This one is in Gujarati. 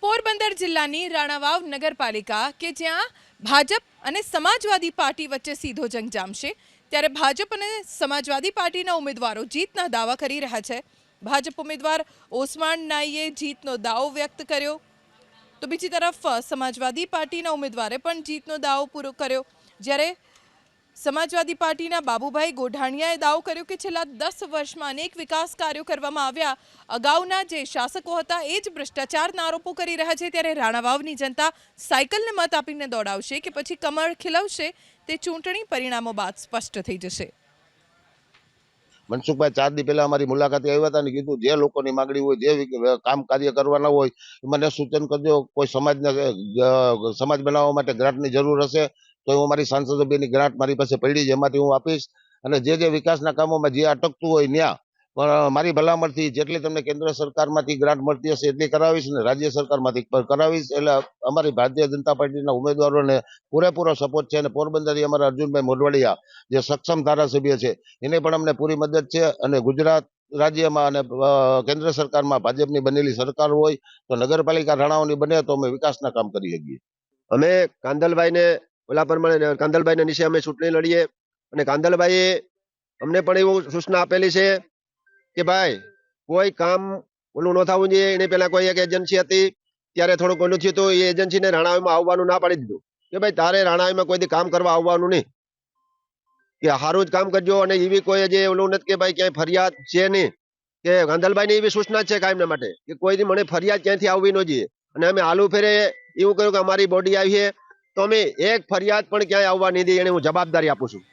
પોરબંદર જિલ્લાની રાણાવાવ નગરપાલિકા કે જ્યાં ભાજપ અને સમાજવાદી પાર્ટી વચ્ચે સીધો જંગ જામશે, ત્યારે ભાજપ અને સમાજવાદી પાર્ટીના ઉમેદવારો જીતના દાવા કરી રહ્યા છે. ભાજપ ઉમેદવાર ઓસમાણ નાઈએ જીતનો દાવો વ્યક્ત કર્યો, તો બીજી તરફ સમાજવાદી પાર્ટીના ઉમેદવારે પણ જીતનો દાવો પૂરો કર્યો. જ્યારે સમાજવાદી પાર્ટીના બાબુભાઈ ગોઢાણીયાએ દાવો કર્યો કે છેલ્લા 10 વર્ષમાં અનેક વિકાસ કાર્યો કરવામાં આવ્યા. અગાઉના જે શાસકો હતા એ જ ભ્રષ્ટાચારના આરોપો કરી રહ્યા છે. ત્યારે રાણાવાવની જનતા સાયકલને મત આપીને દોડાવશે કે પછી કમળ ખીલવશે તે ચૂંટણી પરિણામો બાદ સ્પષ્ટ થઈ જશે. મનસુખભાઈ 4 દી પહેલા અમારી મુલાકાતે આવ્યા હતા અને કીધું જે લોકોની માંગણી હોય, જે કામ કાર્ય કરવાના હોય મને સૂચન કરજો. કોઈ સમાજ બનાવવા માટે ગ્રાન્ટની જરૂર હશે તો હું મારી સાંસદ સભ્યની ગ્રાન્ટ મારી પાસે પડી છે, એમાંથી હું આપીશ. અને જે વિકાસના કામોમાં જે અટકતું હોય ત્યાં પણ મારી ભલામણથી જેટલી તમને કેન્દ્ર સરકારમાંથી ગ્રાન્ટ મળતી હશે એટલી કરાવીશ અને રાજ્ય સરકારમાંથી કરાવીશ. એટલે અમારી ભારતીય જનતા પાર્ટીના ઉમેદવારોને પૂરેપૂરો સપોર્ટ છે. અને પોરબંદરથી અમારા અર્જુનભાઈ મોઢવાડિયા જે સક્ષમ ધારાસભ્ય છે એને પણ અમને પૂરી મદદ છે. અને ગુજરાત રાજ્યમાં અને કેન્દ્ર સરકારમાં ભાજપની બનેલી સરકાર હોય તો નગરપાલિકા રાણાઓની બને તો અમે વિકાસના કામ કરી શકીએ. અમે કાંદલભાઈને ઓલા પ્રમાણે કાંદલભાઈને નીચે અમે ચૂંટણી લડીએ અને કાંદલભાઈએ અમને પણ એવું સૂચના આપેલી છે કે ભાઈ કોઈ કામ ઓલું ન થવું જોઈએ. એને પેલા કોઈ એક એજન્સી હતી ત્યારે થોડુંક ઓલું થયું હતું, એ એજન્સીને રાણાવાવમાં આવવાનું ના પાડી દીધું કે ભાઈ તારે રાણાવાવમાં કોઈ કામ કરવા આવવાનું નહીં, કે સારું જ કામ કરજો. અને એવી કોઈ જે ઓલું નથી કે ભાઈ ક્યાંય ફરિયાદ છે નહીં, કે કાંદલભાઈની એવી સૂચના છે કાયમના માટે કે કોઈ મને ફરિયાદ ક્યાંથી આવવી ન જોઈએ. અને અમે આલુ ફેરે એવું કહ્યું કે અમારી બોડી આવી છે તો અમે એક ફરિયાદ પણ ક્યાંય આવવા નહીં દઈએ, એને હું જવાબદારી આપું છું.